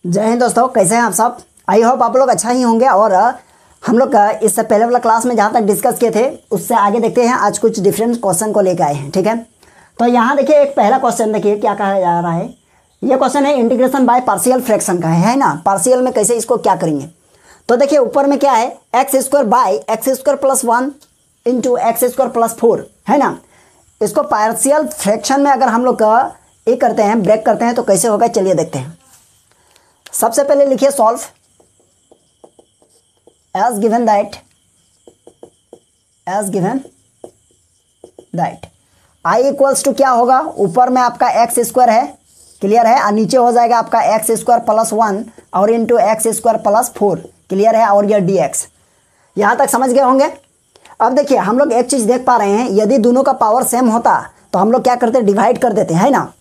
जय हिंद दोस्तों, कैसे हैं आप सब। आई होप आप लोग अच्छा ही होंगे। और हम लोग इससे पहले वाला क्लास में जहाँ तक डिस्कस किए थे उससे आगे देखते हैं। आज कुछ डिफरेंट क्वेश्चन को लेकर आए हैं, ठीक है। तो यहाँ देखिए एक पहला क्वेश्चन देखिए क्या कहा जा रहा है। ये क्वेश्चन है इंटीग्रेशन बाय पार्शियल फ्रैक्शन का है ना। पार्शियल में कैसे इसको क्या करेंगे। तो देखिए ऊपर में क्या है, x square by x square plus 1 into x square plus 4 है ना। इसको पार्शियल फ्रैक्शन में अगर हम लोग ये करते हैं, ब्रेक करते हैं तो कैसे होगा, चलिए देखते हैं। सबसे पहले लिखिए solve as given that I equals to क्या होगा, ऊपर में आपका एक्स स्क्वायर है, क्लियर है, और नीचे हो जाएगा आपका एक्स स्क्वायर प्लस 1 और into x square plus 4, clear है, और यह dx। यहाँ तक समझ गए होंगे। अब देखिए हम लोग एक चीज़ देख पा रहे हैं, यदि दोनों का पावर सेम होता तो हम लोग क्या करते, डिवाइड कर देते हैं ना।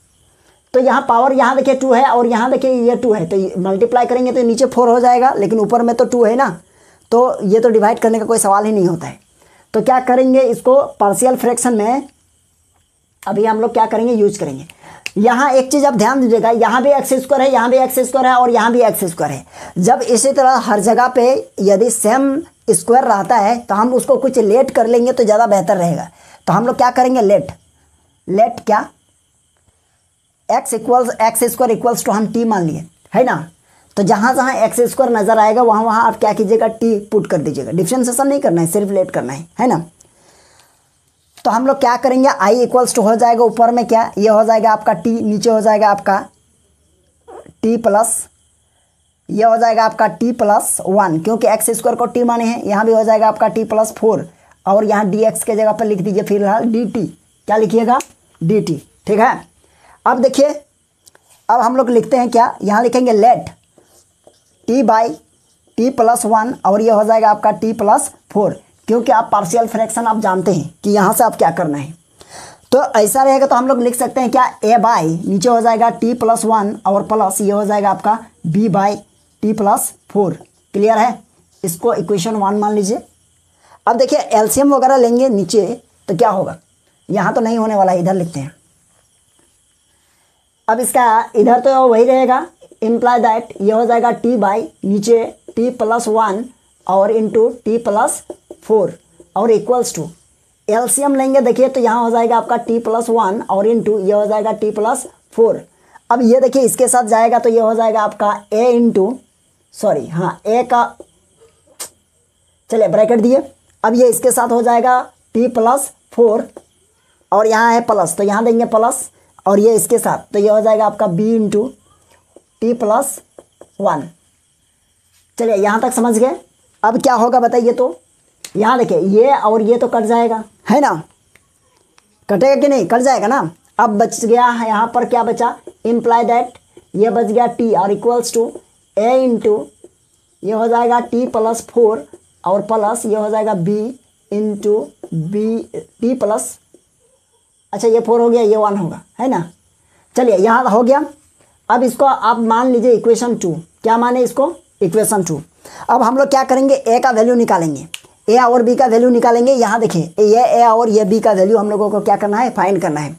तो यहाँ पावर यहाँ देखिए 2 है और यहाँ देखिए ये 2 है, तो मल्टीप्लाई करेंगे तो नीचे 4 हो जाएगा, लेकिन ऊपर में तो 2 है ना, तो ये तो डिवाइड करने का कोई सवाल ही नहीं होता है। तो क्या करेंगे, इसको पार्शियल फ्रैक्शन में अभी हम लोग क्या करेंगे, यूज करेंगे। यहाँ एक चीज़ आप ध्यान दीजिएगा, यहाँ भी एक्स स्क्वायर है, यहाँ भी एक्स स्क्वायर है और यहाँ भी एक्स स्क्वायर है। जब इसी तरह हर जगह पे यदि सेम स्क्वायर रहता है तो हम उसको कुछ लेट कर लेंगे तो ज़्यादा बेहतर रहेगा। तो हम लोग क्या करेंगे, लेट क्या, एक्स स्क्वायर इक्वल्स टू हम टी मान लिए है ना। तो जहाँ जहाँ एक्स स्क्वायर नज़र आएगा वहाँ वहाँ आप क्या कीजिएगा, टी पुट कर दीजिएगा। डिफरेंशिएशन नहीं करना है, सिर्फ लेट करना है ना। तो हम लोग क्या करेंगे, आई इक्वल्स टू हो जाएगा ऊपर में क्या, ये हो जाएगा आपका टी, नीचे हो जाएगा आपका टी प्लस, ये हो जाएगा आपका टी प्लस 1, क्योंकि एक्स स्क्वायर को टी माने हैं। यहाँ भी हो जाएगा आपका टी प्लस 4 और यहाँ डी एक्स के जगह पर लिख दीजिए फिलहाल डी टी, क्या लिखिएगा, डी टी, ठीक है। अब देखिए, अब हम लोग लिखते हैं क्या, यहाँ लिखेंगे let T by T plus 1 और ये हो जाएगा आपका टी प्लस 4, क्योंकि आप पार्शियल फ्रैक्शन आप जानते हैं कि यहाँ से आप क्या करना है। तो ऐसा रहेगा तो हम लोग लिख सकते हैं क्या, ए बाई नीचे हो जाएगा टी प्लस 1 और प्लस ये हो जाएगा आपका B by T plus 4, clear है। इसको इक्वेशन 1 मान लीजिए। अब देखिए एलसीएम वगैरह लेंगे नीचे तो क्या होगा, यहाँ तो नहीं होने वाला, इधर लिखते हैं। अब इसका इधर तो वही रहेगा, इम्प्लाई दैट ये हो जाएगा टी बाई नीचे टी प्लस 1 और इंटू टी प्लस 4 और इक्वल्स टू एलसीएम लेंगे देखिए तो यहाँ हो जाएगा आपका टी प्लस 1 और इंटू ये हो जाएगा टी प्लस 4। अब ये देखिए इसके साथ जाएगा तो ये हो जाएगा आपका ए इंटू ए का, चलिए ब्रैकेट दिए। अब ये इसके साथ हो जाएगा टी प्लस 4 और यहाँ है प्लस, तो यहाँ देंगे प्लस, और ये इसके साथ तो ये हो जाएगा आपका बी इंटू टी प्लस 1। चलिए यहाँ तक समझ गए। अब क्या होगा बताइए, तो यहाँ देखिए ये और ये तो कट जाएगा है ना, कटेगा कि नहीं, कट जाएगा ना। अब बच गया है यहाँ पर क्या बचा, इम्प्लाई दैट ये बच गया टी और इक्वल्स टू ए इंटू ये हो जाएगा टी प्लस 4 और प्लस ये हो जाएगा B into B T plus, अच्छा ये 4 हो गया, ये 1 होगा है ना। चलिए यहाँ हो गया। अब इसको आप मान लीजिए इक्वेशन 2, क्या माने इसको, इक्वेशन 2। अब हम लोग क्या करेंगे, ए का वैल्यू निकालेंगे, ए और बी का वैल्यू निकालेंगे। यहाँ देखिए ये ए और ये बी का वैल्यू हम लोगों को क्या करना है, फाइंड करना है।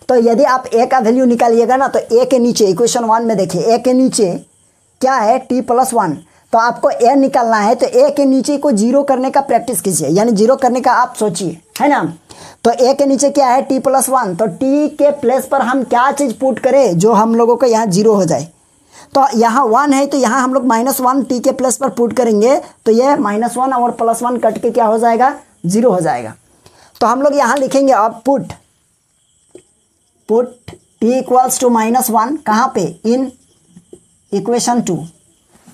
तो यदि आप ए का वैल्यू निकालिएगा ना तो ए के नीचे इक्वेशन 1 में देखिए ए के नीचे क्या है, टी प्लस 1, तो आपको ए निकालना है तो ए के नीचे को जीरो करने का प्रैक्टिस कीजिए, यानी जीरो करने का आप सोचिए है ना। तो ए के नीचे क्या है, टी प्लस 1, तो टी के प्लेस पर हम क्या चीज़ पुट करें जो हम लोगों को यहाँ जीरो हो जाए। तो यहाँ 1 है तो यहाँ हम लोग -1 टी के प्लेस पर पुट करेंगे तो ये -1 और +1 कट के क्या हो जाएगा, 0 हो जाएगा। तो हम लोग यहाँ लिखेंगे अब पुट टी इक्वल्स टू -1 कहाँ पे, इन इक्वेशन 2।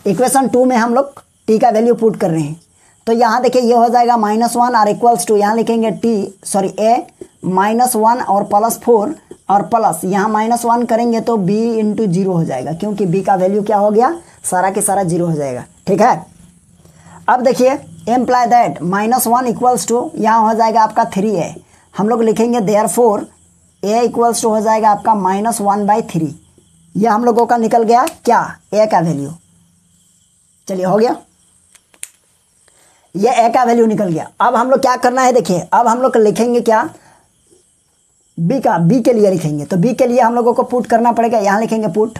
इक्वेशन 2 में हम लोग टी का वैल्यू पुट कर रहे हैं। तो यहाँ देखिए ये हो जाएगा -1 और इक्वल्स टू यहाँ लिखेंगे ए -1 और +4 और प्लस यहाँ -1 करेंगे तो b इंटू 0 हो जाएगा, क्योंकि b का वैल्यू क्या हो गया, सारा के सारा 0 हो जाएगा, ठीक है। अब देखिए इम्प्लाई दैट -1 इक्वल्स टू यहाँ हो जाएगा आपका 3a, हम लोग लिखेंगे देयरफॉर a इक्वल्स टू हो जाएगा आपका -1/3। यह हम लोगों का निकल गया क्या, a का वैल्यू। चलिए हो गया, ये a का वैल्यू निकल गया। अब हम लोग क्या करना है, देखिए अब हम लोग लिखेंगे क्या, बी के लिए लिखेंगे। तो बी के लिए हम लोगों को पुट करना पड़ेगा, यहाँ लिखेंगे पुट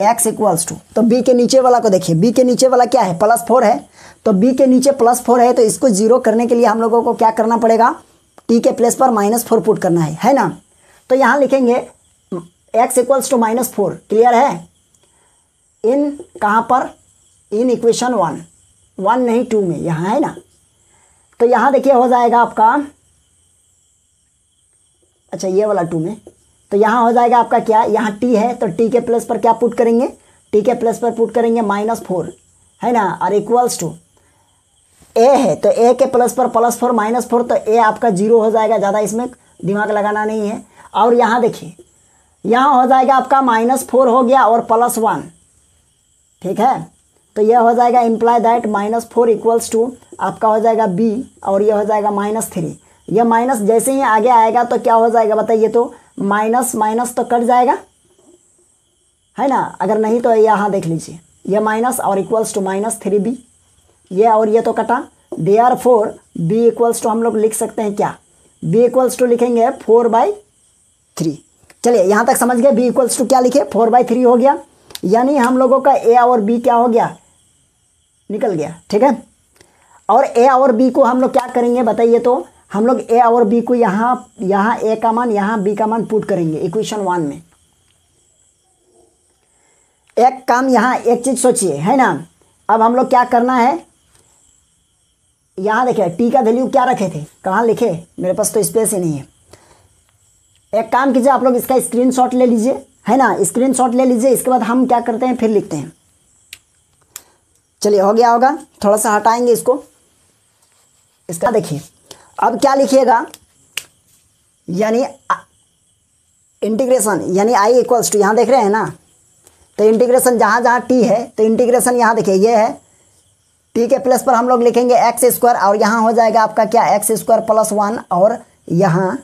x इक्वल्स टू, तो b के नीचे वाला को देखिए, b के नीचे वाला क्या है, +4 है, तो b के नीचे +4 है, तो इसको 0 करने के लिए हम लोगों को क्या करना पड़ेगा, t के प्लेस पर -4 पुट करना है ना। तो यहाँ लिखेंगे x इक्वल्स टू -4, क्लियर है, इन कहाँ पर, इन इक्वेशन 1 नहीं 2 में, यहाँ है ना। तो यहाँ देखिए हो जाएगा आपका, अच्छा ये वाला 2 में, तो यहाँ हो जाएगा आपका क्या, यहाँ t है, तो t के प्लेस पर क्या पुट करेंगे, t के प्लेस पर पुट करेंगे -4, है ना, और इक्वल्स टू a है, तो a के प्लेस पर +4 -4, तो a आपका 0 हो जाएगा, ज़्यादा इसमें दिमाग लगाना नहीं है। और यहाँ देखिए, यहाँ हो जाएगा आपका -4 हो गया और +1, ठीक है, तो यह हो जाएगा इम्प्लाई दैट -4 इक्वल्स टू आपका हो जाएगा b, और यह हो जाएगा -3। यह माइनस जैसे ही आगे आएगा तो क्या हो जाएगा बताइए, तो माइनस माइनस तो कट जाएगा, है ना, अगर नहीं तो यहाँ देख लीजिए, यह माइनस और इक्वल्स टू -3b, ये और ये तो कटा, देयरफॉर b इक्वल्स टू हम लोग लिख सकते हैं क्या, b इक्वल्स टू लिखेंगे 4/3। चलिए यहाँ तक समझ गए, b इक्वल्स टू क्या लिखे, 4/3 हो गया, यानी हम लोगों का a और b क्या हो गया, निकल गया, ठीक है। और a और b को हम लोग क्या करेंगे बताइए, तो हम लोग a और b को यहाँ a का मान, यहाँ b का मान पुट करेंगे इक्वेशन 1 में। एक काम यहाँ एक चीज़ सोचिए, है ना, अब हम लोग क्या करना है, यहाँ देखिए t का वैल्यू क्या रखे थे, कहाँ लिखे, मेरे पास तो स्पेस ही नहीं है। एक काम कीजिए, आप लोग इसका स्क्रीनशॉट ले लीजिए, है ना, स्क्रीनशॉट ले लीजिए, इसके बाद हम क्या करते हैं फिर लिखते हैं। चलिए हो गया होगा, थोड़ा सा हटाएंगे इसको, इसका देखिए अब क्या लिखिएगा, यानी इंटीग्रेशन, यानी i इक्वल्स टू, यहाँ देख रहे हैं ना, तो इंटीग्रेशन जहाँ जहाँ t है, तो इंटीग्रेशन यहाँ देखिए ये है, t के प्लेस पर हम लोग लिखेंगे x², और यहाँ हो जाएगा आपका क्या, x² + 1, और यहाँ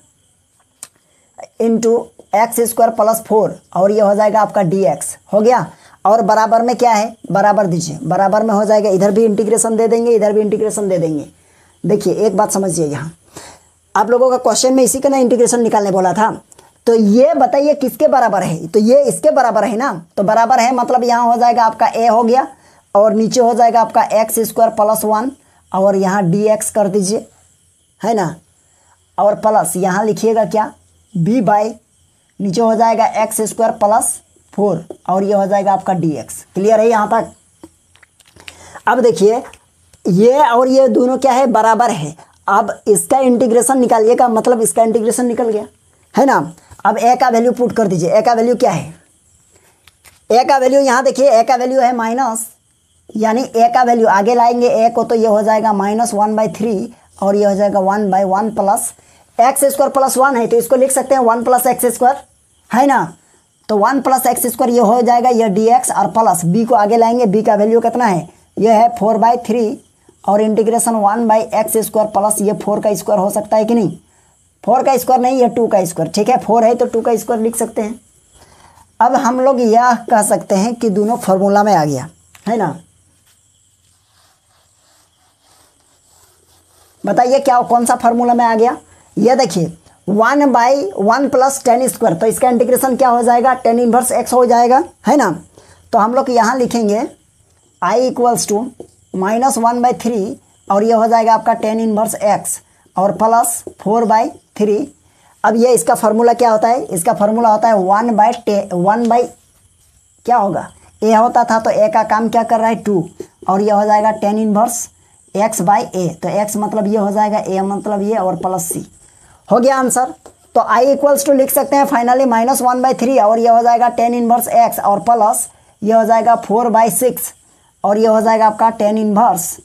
इंटू x² + 4, और ये हो जाएगा आपका dx, हो गया। और बराबर में क्या है, बराबर दीजिए, बराबर में हो जाएगा, इधर भी इंटीग्रेशन दे देंगे, इधर भी इंटीग्रेशन दे देंगे। देखिए एक बात समझिए, यहाँ आप लोगों का क्वेश्चन में इसी का ना इंटीग्रेशन निकालने बोला था, तो ये बताइए किसके बराबर है, तो ये इसके बराबर है ना, तो बराबर है मतलब यहाँ हो जाएगा आपका a हो गया, और नीचे हो जाएगा आपका x² + 1, और यहाँ dx कर दीजिए, है ना, और प्लस यहाँ लिखिएगा क्या, b बाई नीचे हो जाएगा x² + 4, और ये हो जाएगा आपका dx। क्लियर है यहाँ तक। अब देखिए ये और ये दोनों क्या है, बराबर है। अब इसका इंटीग्रेशन निकालिएगा, मतलब इसका इंटीग्रेशन निकल गया, है ना। अब a का वैल्यू पुट कर दीजिए, a का वैल्यू क्या है, a का वैल्यू यहाँ देखिए, a का वैल्यू है माइनस, यानी a का वैल्यू आगे लाएंगे a को, तो ये हो जाएगा -1/3, और ये हो जाएगा 1/1 प्लस x² + 1 है, तो इसको लिख सकते हैं 1 + x², है ना, तो 1 + x² ये हो जाएगा, ये dx, और प्लस b को आगे लाएंगे, b का वैल्यू कितना है, ये है 4/3, और इंटीग्रेशन 1/x² प्लस ये 4 का स्क्वायर हो सकता है कि नहीं, 4 का स्क्वायर नहीं, ये 2 का स्क्वायर, ठीक है, 4 है तो 2 का स्क्वायर लिख सकते हैं। अब हम लोग यह कह सकते हैं कि दोनों फार्मूला में आ गया, है ना। बताइए क्या, कौन सा फार्मूला में आ गया, ये देखिए 1/1 + tan², तो इसका इंटीग्रेशन क्या हो जाएगा, tan इनवर्स x हो जाएगा, है ना। तो हम लोग यहाँ लिखेंगे i इक्वल्स टू -1/3, और ये हो जाएगा आपका tan इनवर्स x, और प्लस 4/3। अब ये इसका फार्मूला क्या होता है, इसका फार्मूला होता है 1/, क्या होगा, a होता था, तो a का काम क्या कर रहा है 2, और ये हो जाएगा tan इनवर्स x/a, तो x मतलब ये हो जाएगा, a मतलब ये, और प्लस c, हो गया आंसर। तो i इक्वल्स टू लिख सकते हैं फाइनली -1/3, और ये हो जाएगा tan इनवर्स x, और प्लस ये हो जाएगा 4/6, और ये हो जाएगा आपका tan इनवर्स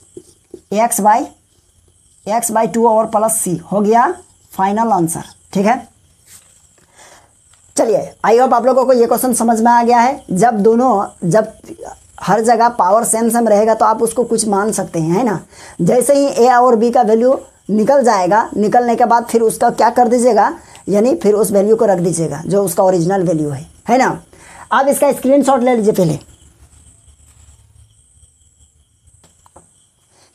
x/2, और प्लस c, हो गया फाइनल आंसर, ठीक है। चलिए आई होप आप लोगों को ये क्वेश्चन समझ में आ गया है। जब हर जगह पावर सेम सेम रहेगा तो आप उसको कुछ मान सकते हैं, है ना। जैसे ही a और b का वैल्यू निकल जाएगा, निकलने के बाद फिर उसका क्या कर दीजिएगा, यानी फिर उस वैल्यू को रख दीजिएगा जो उसका ओरिजिनल वैल्यू है ना। आप इसका स्क्रीनशॉट ले लीजिए पहले,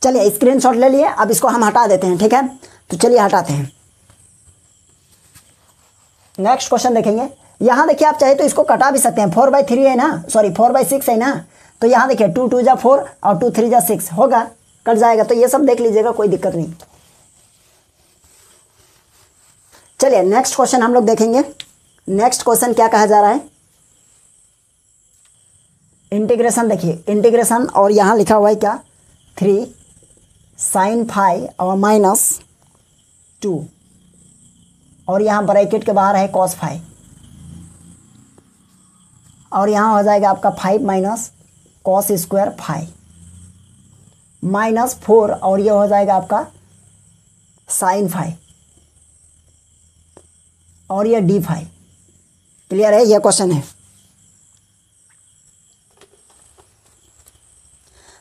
चलिए स्क्रीनशॉट ले लिए। अब इसको हम हटा देते हैं, ठीक है, तो चलिए हटाते हैं। नेक्स्ट क्वेश्चन देखेंगे। यहाँ देखिए आप चाहे तो इसको कटा भी सकते हैं, 4/3 है ना, सॉरी 4/6 है ना, तो यहाँ देखिए 2 2 जा 4 और 2 3 जा 6 होगा, कट जाएगा। तो ये सब देख लीजिएगा, कोई दिक्कत नहीं। चलिए नेक्स्ट क्वेश्चन हम लोग देखेंगे। नेक्स्ट क्वेश्चन क्या कहा जा रहा है, इंटीग्रेशन। देखिए इंटीग्रेशन, और यहाँ लिखा हुआ है क्या, 3 sin phi और -2, और यहाँ ब्रैकेट के बाहर है cos phi, और यहाँ हो जाएगा आपका 5 माइनस cos स्क्वायर phi -4, और ये हो जाएगा आपका sin phi, और ये d phi। क्लियर है, ये क्वेश्चन है।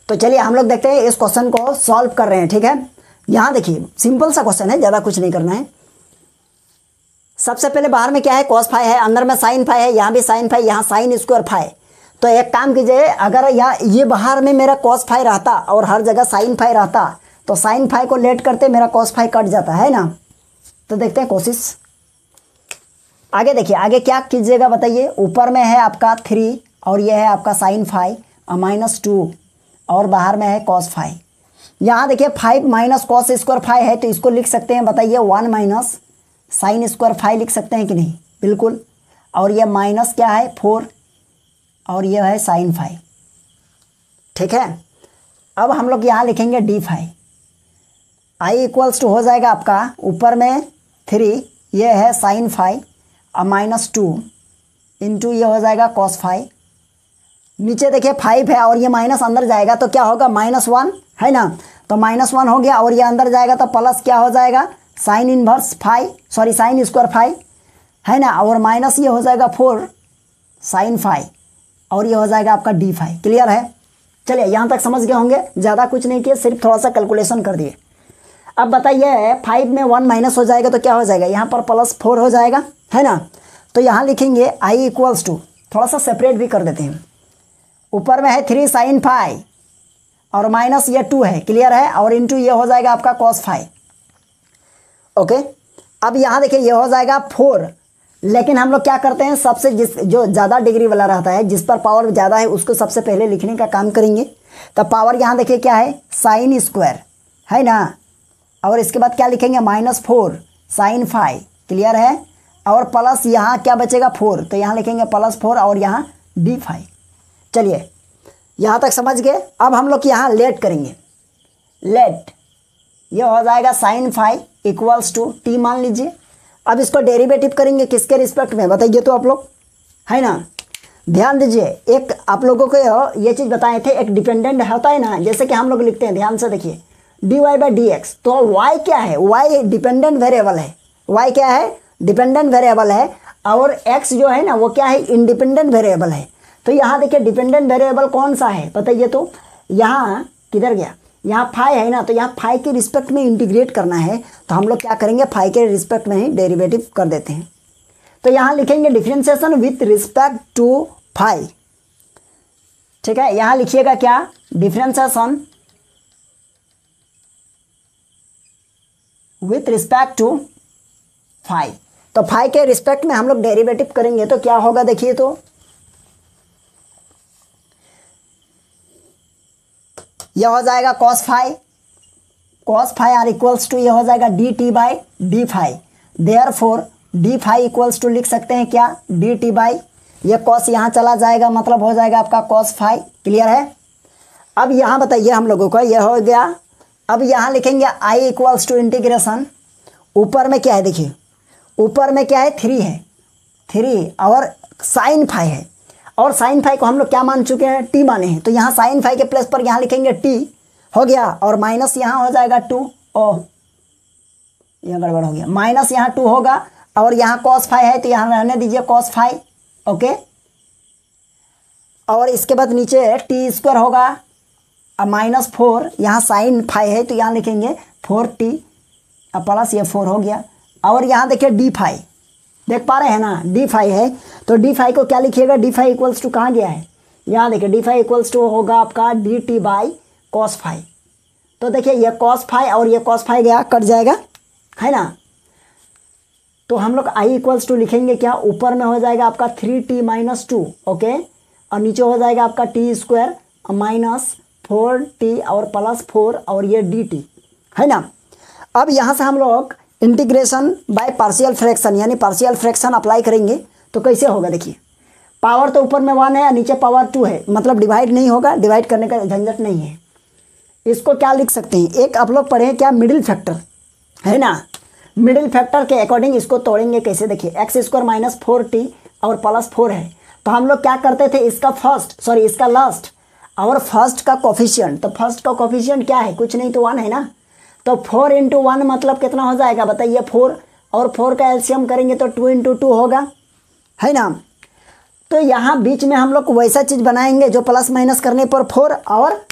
तो चलिए हम लोग देखते हैं इस क्वेश्चन को सॉल्व कर रहे हैं, ठीक है। यहाँ देखिए सिंपल सा क्वेश्चन है, ज़्यादा कुछ नहीं करना है। सबसे पहले बाहर में क्या है, cos phi है, अंदर में sin phi है, यहाँ भी sin phi, यहाँ sin स्क्वायर phi। तो एक काम कीजिए, अगर ये बाहर में मेरा cos phi रहता और हर जगह sin phi रहता, तो sin phi को लेट करते मेरा cos phi कट जाता है ना। तो देखते हैं कोशिश। आगे देखिए, आगे क्या कीजिएगा बताइए। ऊपर में है आपका 3 और ये है आपका sin phi और -2, और बाहर में है cos phi। यहाँ देखिए 5 माइनस cos स्क्वायर phi है, तो इसको लिख सकते हैं बताइए 1 माइनस sin स्क्वायर phi लिख सकते हैं कि नहीं, बिल्कुल। और ये माइनस क्या है 4, और ये है sin phi, ठीक है। अब हम लोग यहाँ लिखेंगे d phi। i equals to हो जाएगा आपका ऊपर में 3, ये है sin phi और -2 इंटू ये हो जाएगा cos phi। नीचे देखिए 5 है और ये माइनस अंदर जाएगा तो क्या होगा, -1 है ना, तो -1 हो गया, और ये अंदर जाएगा तो प्लस क्या हो जाएगा, sine inverse phi, sorry sin square phi है ना, और माइनस ये हो जाएगा 4 sin phi, और ये हो जाएगा आपका d phi। क्लियर है, चलिए यहाँ तक समझ गए होंगे। ज़्यादा कुछ नहीं किया, सिर्फ थोड़ा सा कैलकुलेशन कर दिए। अब बताइए 5 में 1 माइनस हो जाएगा तो क्या हो जाएगा, यहाँ पर +4 हो जाएगा, है ना। तो यहाँ लिखेंगे i इक्वल्स टू, थोड़ा सा सेपरेट भी कर देते हैं। ऊपर में है 3 sin phi और माइनस ये 2 है, क्लियर है, और इंटू ये हो जाएगा आपका cos phi। ओके, अब यहाँ देखिए ये हो जाएगा 4, लेकिन हम लोग क्या करते हैं, सबसे जो ज़्यादा डिग्री वाला रहता है, जिस पर पावर ज़्यादा है, उसको सबसे पहले लिखने का काम करेंगे। तो पावर यहाँ देखिए क्या है, sin स्क्वायर है ना, और इसके बाद क्या लिखेंगे, -4 sin phi, क्लियर है, और प्लस यहाँ क्या बचेगा 4, तो यहाँ लिखेंगे +4 और यहाँ d phi। चलिए यहाँ तक समझ गए। अब हम लोग यहाँ लेट करेंगे, लेट ये हो जाएगा sin phi equals to t मान लीजिए। अब इसको डेरिवेटिव करेंगे किसके रिस्पेक्ट में बताइए तो आप लोग, है ना। ध्यान दीजिए, एक आप लोगों को ये चीज़ बताए थे, एक डिपेंडेंट होता है ना, जैसे कि हम लोग लिखते हैं, ध्यान से देखिए dy/dx। तो y क्या है, y डिपेंडेंट वेरिएबल है, y क्या है, डिपेंडेंट वेरिएबल है, और x जो है ना वो क्या है, इंडिपेंडेंट वेरिएबल है। तो यहाँ देखिए डिपेंडेंट वेरिएबल कौन सा है बताइए तो, यहाँ किधर गया, यहाँ phi है ना, तो यहाँ phi के रिस्पेक्ट में इंटीग्रेट करना है, तो हम लोग क्या करेंगे, phi के रिस्पेक्ट में ही डेरिवेटिव कर देते हैं। तो यहाँ लिखेंगे differentiation with respect to phi, ठीक है। यहाँ लिखिएगा क्या, differentiation with respect to phi। तो phi के रिस्पेक्ट में हम लोग डेरिवेटिव करेंगे तो क्या होगा देखिए तो, यह हो जाएगा cos phi R equals to ये हो जाएगा dt/d phi। Therefore d phi equals to लिख सकते हैं क्या, dt बाई ये cos यहाँ चला जाएगा, मतलब हो जाएगा आपका cos phi। क्लियर है। अब यहाँ बताइए हम लोगों को यह हो गया। अब यहाँ लिखेंगे i इक्वल्स टू इंटीग्रेशन, ऊपर में क्या है देखिए, ऊपर में क्या है 3 है, 3 और sin phi है, और sin phi को हम लोग क्या मान चुके हैं, t माने हैं। तो यहाँ sin phi के प्लेस पर यहाँ लिखेंगे t, हो गया, और माइनस यहाँ हो जाएगा 2, ओह यह गड़बड़ हो गया, माइनस यहाँ 2 होगा, और यहाँ cos phi है तो यहाँ रहने दीजिए cos phi, ओके। और इसके बाद नीचे t स्क्वायर होगा, अब -4 यहाँ sin phi है तो यहाँ लिखेंगे 4t प्लस ये 4 हो गया, और यहाँ देखिए d phi, देख पा रहे हैं ना, d phi है, तो d phi को क्या लिखिएगा, d phi इक्वल्स टू कहाँ गया है, यहाँ देखिए d phi इक्वल्स टू होगा आपका dt/cos phi। तो देखिए ये cos phi और ये cos phi गया, कट जाएगा, है ना। तो हम लोग i इक्वल्स टू लिखेंगे क्या, ऊपर में हो जाएगा आपका 3t-2, ओके, और नीचे हो जाएगा आपका टी स्क्वायर माइनस 4t और प्लस 4 और ये dt, है ना। अब यहाँ से हम लोग इंटीग्रेशन बाय पार्शियल फ्रैक्शन यानी पार्शियल फ्रैक्शन अप्लाई करेंगे तो कैसे होगा, देखिए पावर तो ऊपर में 1 है और नीचे पावर 2 है, मतलब डिवाइड नहीं होगा, डिवाइड करने का झंझट नहीं है। इसको क्या लिख सकते हैं, एक आप लोग पढ़े क्या, मिडिल फैक्टर, है ना। मिडिल फैक्टर के अकॉर्डिंग इसको तोड़ेंगे कैसे, देखिए एक्स स्क्वायर माइनस 4t और प्लस 4 है, तो हम लोग क्या करते थे, इसका लास्ट और फर्स्ट का कोफिशिएंट, तो फर्स्ट का कोफिशिएंट क्या है, कुछ नहीं तो 1 है ना, तो 4 × 1 मतलब कितना हो जाएगा बताइए, 4, और 4 का एलसीएम करेंगे तो 2 × 2 होगा, है ना। तो यहाँ बीच में हम लोग वैसा चीज़ बनाएंगे जो प्लस माइनस करने पर 4 और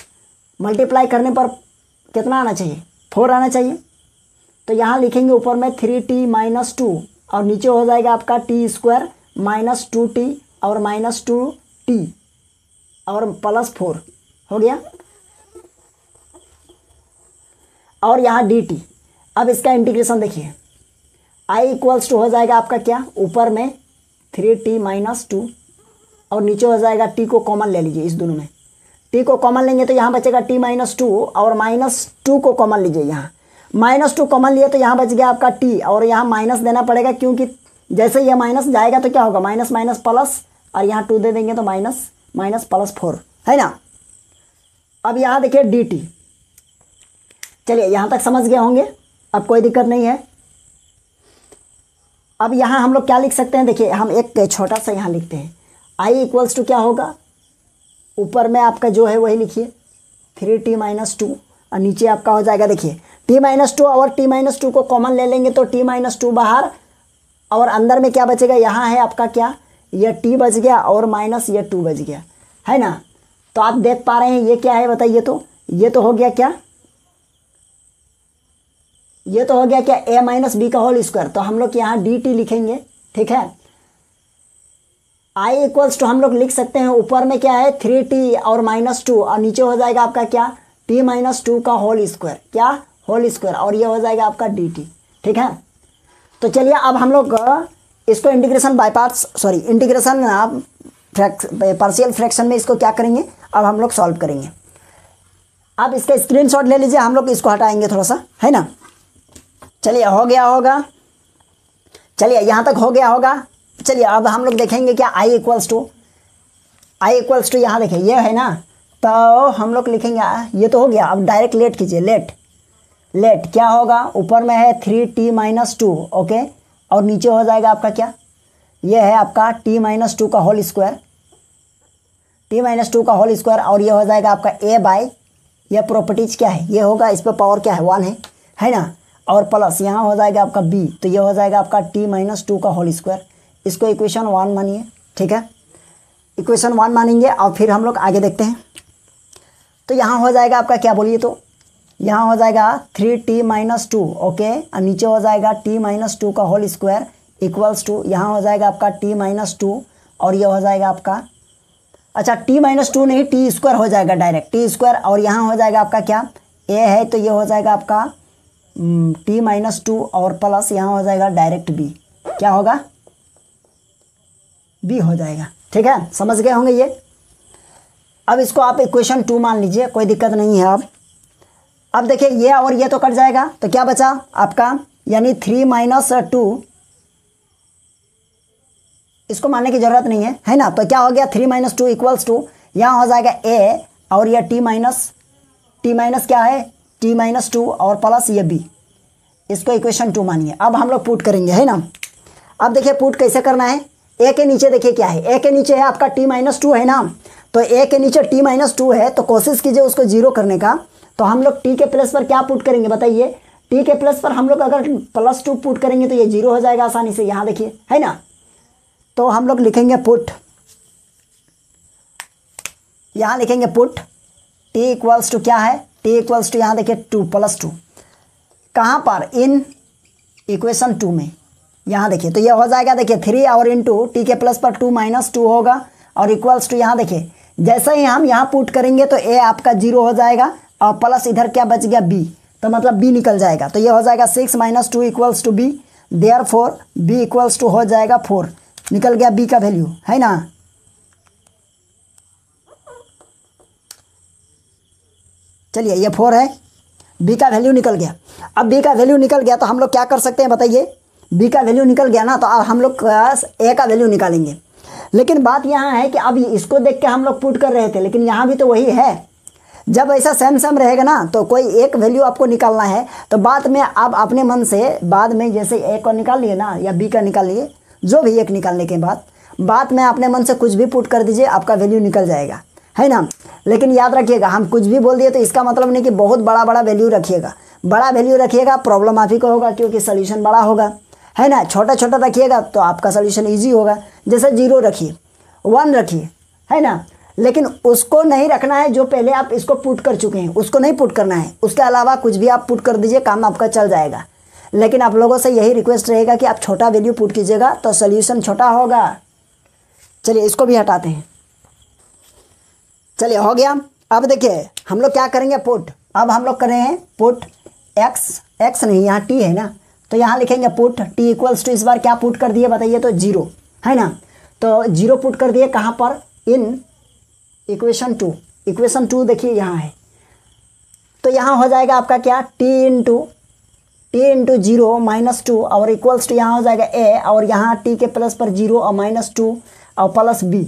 मल्टीप्लाई करने पर कितना आना चाहिए, 4 आना चाहिए। तो यहाँ लिखेंगे ऊपर में 3t-2 और नीचे हो जाएगा आपका टी स्क्वायर माइनस 2t और माइनस 2t और प्लस 4 हो गया, और यहाँ dt। अब इसका इंटीग्रेशन देखिए, i इक्वल्स टू हो जाएगा आपका क्या, ऊपर में 3t-2 और नीचे हो जाएगा t को कॉमन ले लीजिए, इस दोनों में t को कॉमन लेंगे तो यहाँ बचेगा t-2 और -2 को कॉमन लीजिए, यहाँ -2 कॉमन लिए तो यहाँ बच गया आपका t और यहाँ माइनस देना पड़ेगा क्योंकि जैसे यह माइनस जाएगा तो क्या होगा, माइनस माइनस प्लस, और यहाँ 2 दे देंगे तो माइनस माइनस प्लस 4, है ना। अब यहाँ देखिए dt, चलिए यहाँ तक समझ गए होंगे, अब कोई दिक्कत नहीं है। अब यहाँ हम लोग क्या लिख सकते हैं, देखिए हम एक छोटा सा यहाँ लिखते हैं, i इक्वल्स टू क्या होगा, ऊपर में आपका जो है वही लिखिए 3t-2 और नीचे आपका हो जाएगा, देखिए t-2 और t-2 को कॉमन ले लेंगे तो t-2 बाहर और अंदर में क्या बचेगा, यहाँ है आपका क्या, यह t बच गया और माइनस ये 2 बच गया, है ना। तो आप देख पा रहे हैं ये क्या है बताइए, तो ये तो हो गया क्या, ये तो हो गया क्या a माइनस बी का होल स्क्वायर, तो हम लोग यहाँ dt लिखेंगे, ठीक है। i इक्वल्स टू हम लोग लिख सकते हैं, ऊपर में क्या है 3t और -2 और नीचे हो जाएगा आपका क्या, t-2 का होल स्क्वायर, क्या होल स्क्वायर, और ये हो जाएगा आपका dt, ठीक है। तो चलिए अब हम लोग इसको integration by parts, integration partial fraction में इसको क्या करेंगे, अब हम लोग सॉल्व करेंगे। अब इसका स्क्रीनशॉट ले लीजिए, हम लोग इसको हटाएंगे थोड़ा सा, है ना। चलिए हो गया होगा, चलिए यहाँ तक हो गया होगा। चलिए अब हम लोग देखेंगे क्या, i इक्वल्स टू यहाँ देखिए ये है ना, तो हम लोग लिखेंगे, ये तो हो गया। अब डायरेक्ट लेट कीजिए, लेट क्या होगा, ऊपर में है 3t-2, ओके, और नीचे हो जाएगा आपका क्या, ये है आपका t-2 का होल स्क्वायर, t-2 का होल स्क्वायर, और ये हो जाएगा आपका a बाय, ये प्रॉपर्टीज क्या है, ये होगा, इस पर पावर क्या है 1 है ना, और प्लस यहाँ हो जाएगा आपका b, तो ये हो जाएगा आपका t-2 का होल स्क्वायर। इसको इक्वेशन 1 मानिए, ठीक है, इक्वेशन 1 मानेंगे और फिर हम लोग आगे देखते हैं। तो यहाँ हो जाएगा आपका क्या बोलिए, तो यहाँ हो जाएगा 3t-2, ओके, और नीचे हो जाएगा t-2 का होल स्क्वायर इक्वल्स टू, यहाँ हो जाएगा आपका t-2 और ये हो जाएगा आपका, अच्छा t-2 नहीं, टी स्क्वायर हो जाएगा डायरेक्ट, टी स्क्वायर, और यहाँ हो जाएगा आपका क्या, a है तो ये हो जाएगा आपका t-2 और प्लस यहाँ हो जाएगा डायरेक्ट b, क्या होगा, b हो जाएगा, ठीक है, समझ गए होंगे ये। अब इसको आप इक्वेशन 2 मान लीजिए, कोई दिक्कत नहीं है। अब देखिए ये और ये तो कट जाएगा, तो क्या बचा आपका, यानी 3 - 2, इसको मानने की जरूरत नहीं है ना। तो क्या हो गया 3 - 2 इक्वल्स टू, यहाँ हो जाएगा a और यह t माइनस क्या है t-2 और प्लस ये b, इसको इक्वेशन 2 मानिए। अब हम लोग पुट करेंगे, है ना। अब देखिए पुट कैसे करना है, a के नीचे देखिए क्या है, a के नीचे है आपका t-2 है ना, तो a के नीचे t-2 है, तो कोशिश कीजिए उसको 0 करने का। तो हम लोग t के प्लस पर क्या पुट करेंगे बताइए, t के प्लस पर हम लोग अगर +2 पुट करेंगे तो ये 0 हो जाएगा आसानी से, यहाँ देखिए, है ना। तो हम लोग लिखेंगे पुट, यहाँ लिखेंगे पुट t इक्वल्स टू क्या है, t इक्वल्स टू यहाँ देखिए 2 + 2, कहाँ पर, इन इक्वेशन 2 में, यहाँ देखिए। तो ये हो जाएगा देखिए 3 और इंटू t के प्लस पर 2 - 2 होगा और इक्वल्स टू, यहाँ देखिए जैसे ही हम यहाँ पुट करेंगे तो a आपका 0 हो जाएगा और प्लस इधर क्या बच गया b, तो मतलब b निकल जाएगा। तो ये हो जाएगा 6 - 2 equals to b, therefore B equals to हो जाएगा 4। निकल गया बी का वैल्यू, है ना। चलिए ये 4 है, बी का वैल्यू निकल गया। अब बी का वैल्यू निकल गया तो हम लोग क्या कर सकते हैं बताइए। बी का वैल्यू निकल गया ना, तो अब हम लोग ए का वैल्यू निकालेंगे। लेकिन बात यहाँ है कि अब इसको देख के हम लोग पुट कर रहे थे, लेकिन यहाँ भी तो वही है। जब ऐसा सेम सेम रहेगा ना तो कोई एक वैल्यू आपको निकालना है, तो बाद में आप अपने मन से बाद में जैसे ए को निकाल लिए ना या बी का निकाल लिए, जो भी एक निकालने के बाद में अपने मन से कुछ भी पुट कर दीजिए, आपका वैल्यू निकल जाएगा, है ना। लेकिन याद रखिएगा, हम कुछ भी बोल दिए तो इसका मतलब नहीं कि बहुत बड़ा बड़ा वैल्यू रखिएगा। बड़ा वैल्यू रखिएगा प्रॉब्लम आप ही को होगा, क्योंकि सोल्यूशन बड़ा होगा, है ना। छोटा छोटा रखिएगा तो आपका सोल्यूशन ईजी होगा। जैसे 0 रखिए, 1 रखिए, है ना। लेकिन उसको नहीं रखना है जो पहले आप इसको पुट कर चुके हैं, उसको नहीं पुट करना है। उसके अलावा कुछ भी आप पुट कर दीजिए, काम आपका चल जाएगा। लेकिन आप लोगों से यही रिक्वेस्ट रहेगा कि आप छोटा वैल्यू पुट कीजिएगा तो सोल्यूशन छोटा होगा। चलिए इसको भी हटाते हैं। चलिए हो गया। अब देखिए हम लोग क्या करेंगे, पुट। अब हम लोग कर रहे हैं पुट एक्स नहीं, यहाँ टी है ना, तो यहाँ लिखेंगे पुट टी इक्वल्स टू, इस बार क्या पुट कर दिए बताइए, तो 0, है ना। तो 0 पुट कर दिए कहाँ पर, इन इक्वेशन 2। इक्वेशन 2 देखिए यहाँ है, तो यहाँ हो जाएगा आपका क्या, टी इंटू 0 -2 और इक्वल्स टू यहाँ हो जाएगा ए, और यहाँ टी के प्लस पर 0 और -2 और प्लस बी।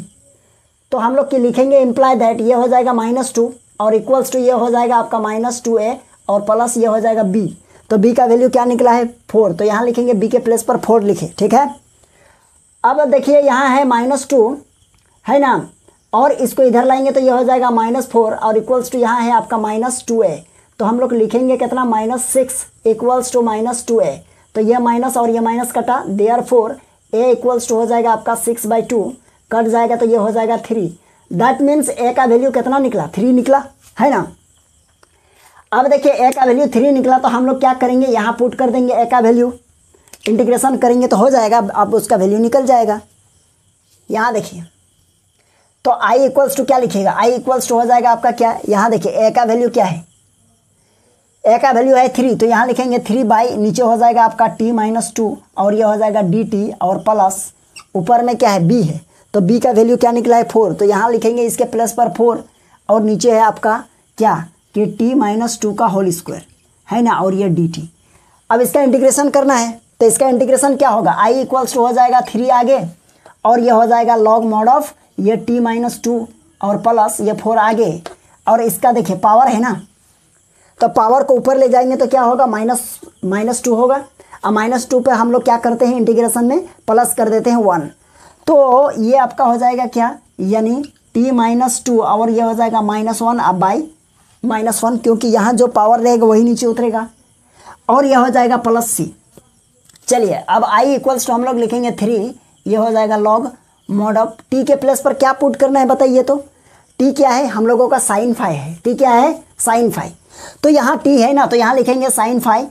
तो हम लोग लिखेंगे इम्प्लाई दैट, ये हो जाएगा -2 और इक्वल्स टू ये हो जाएगा आपका -2a और प्लस ये हो जाएगा b। तो b का वैल्यू क्या निकला है, 4। तो यहाँ लिखेंगे b के प्लेस पर 4 लिखे, ठीक है। अब देखिए यहाँ है -2, है ना, और इसको इधर लाएंगे तो ये हो जाएगा -4 और इक्वल्स टू यहाँ है आपका -2a। तो हम लोग लिखेंगे कितना, -6 इक्वल्स टू -2a। तो ये माइनस और ये माइनस कटा, देयरफॉर a इक्वल्स टू हो जाएगा आपका 6/2, कट जाएगा तो ये हो जाएगा 3। दैट मीन्स a का वैल्यू कितना निकला, 3 निकला, है ना। अब देखिए a का वैल्यू 3 निकला, तो हम लोग क्या करेंगे, यहाँ पुट कर देंगे a का वैल्यू, इंटीग्रेशन करेंगे तो हो जाएगा, अब उसका वैल्यू निकल जाएगा। यहाँ देखिए, तो i इक्वल्स टू क्या लिखिएगा, i इक्वल्स टू हो जाएगा आपका क्या, यहाँ देखिए a का वैल्यू क्या है, a का वैल्यू है 3, तो यहाँ लिखेंगे 3 नीचे हो जाएगा आपका t -2 और ये हो जाएगा dt और प्लस ऊपर में क्या है b है, तो b का वैल्यू क्या निकला है 4। तो यहाँ लिखेंगे इसके प्लस पर 4 और नीचे है आपका क्या कि t -2 का होल स्क्वायर, है ना, और ये dt। अब इसका इंटीग्रेशन करना है, तो इसका इंटीग्रेशन क्या होगा, i इक्वल्स टू हो जाएगा 3 आगे और ये हो जाएगा लॉग मॉड ऑफ ये t -2 और प्लस ये 4 आगे, और इसका देखिए पावर है ना, तो पावर को ऊपर ले जाएंगे तो क्या होगा, -2 होगा। अब -2 पे हम लोग क्या करते हैं, इंटीग्रेशन में प्लस कर देते हैं 1। तो ये आपका हो जाएगा क्या, यानी t -2 और ये हो जाएगा -1 अब बाई -1, क्योंकि यहाँ जो पावर रहेगा वही नीचे उतरेगा, और यह हो जाएगा +c। चलिए अब i इक्वल्स टू हम लोग लिखेंगे 3, ये हो जाएगा लॉग मॉड ऑफ t के प्लस पर क्या पुट करना है बताइए, तो t क्या है हम लोगों का sin phi है, t क्या है sin phi। तो यहाँ t है ना, तो यहाँ लिखेंगे sin phi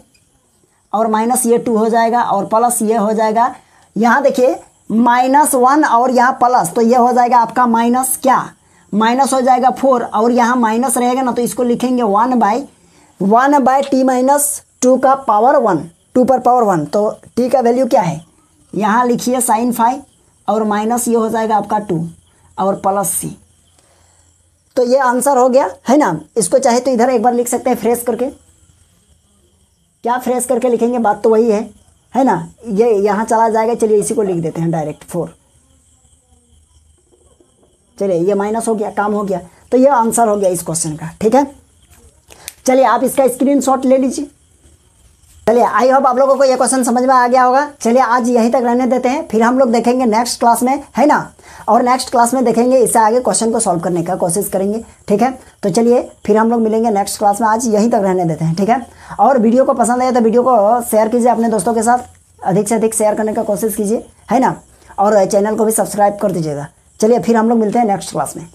और माइनस ये 2 हो जाएगा और प्लस ये हो जाएगा, यहाँ देखिए -1 और यहाँ प्लस, तो ये हो जाएगा आपका माइनस क्या, माइनस हो जाएगा 4 और यहाँ माइनस रहेगा ना, तो इसको लिखेंगे 1/t -2 का पावर 1, 2 पर पावर 1। तो t का वैल्यू क्या है, यहाँ लिखिए sin phi और माइनस ये हो जाएगा आपका 2 और प्लस c। तो ये आंसर हो गया, है ना। इसको चाहे तो इधर एक बार लिख सकते हैं फ्रेश करके, क्या फ्रेश करके लिखेंगे, बात तो वही है ना, ये यहाँ चला जाएगा। चलिए इसी को लिख देते हैं डायरेक्ट 4। चलिए ये माइनस हो गया, काम हो गया, तो ये आंसर हो गया इस क्वेश्चन का, ठीक है। चलिए आप इसका स्क्रीनशॉट ले लीजिए। चलिए आई होप आप लोगों को ये क्वेश्चन समझ में आ गया होगा। चलिए आज यहीं तक रहने देते हैं, फिर हम लोग देखेंगे नेक्स्ट क्लास में, है ना, और नेक्स्ट क्लास में देखेंगे इससे आगे क्वेश्चन को सॉल्व करने का कोशिश करेंगे, ठीक है। तो चलिए फिर हम लोग मिलेंगे नेक्स्ट क्लास में, आज यहीं तक रहने देते हैं, ठीक है। और वीडियो को पसंद आए तो वीडियो को शेयर कीजिए अपने दोस्तों के साथ, अधिक से अधिक शेयर करने का कोशिश कीजिए, है ना, और चैनल को भी सब्सक्राइब कर दीजिएगा। चलिए फिर हम लोग मिलते हैं नेक्स्ट क्लास में।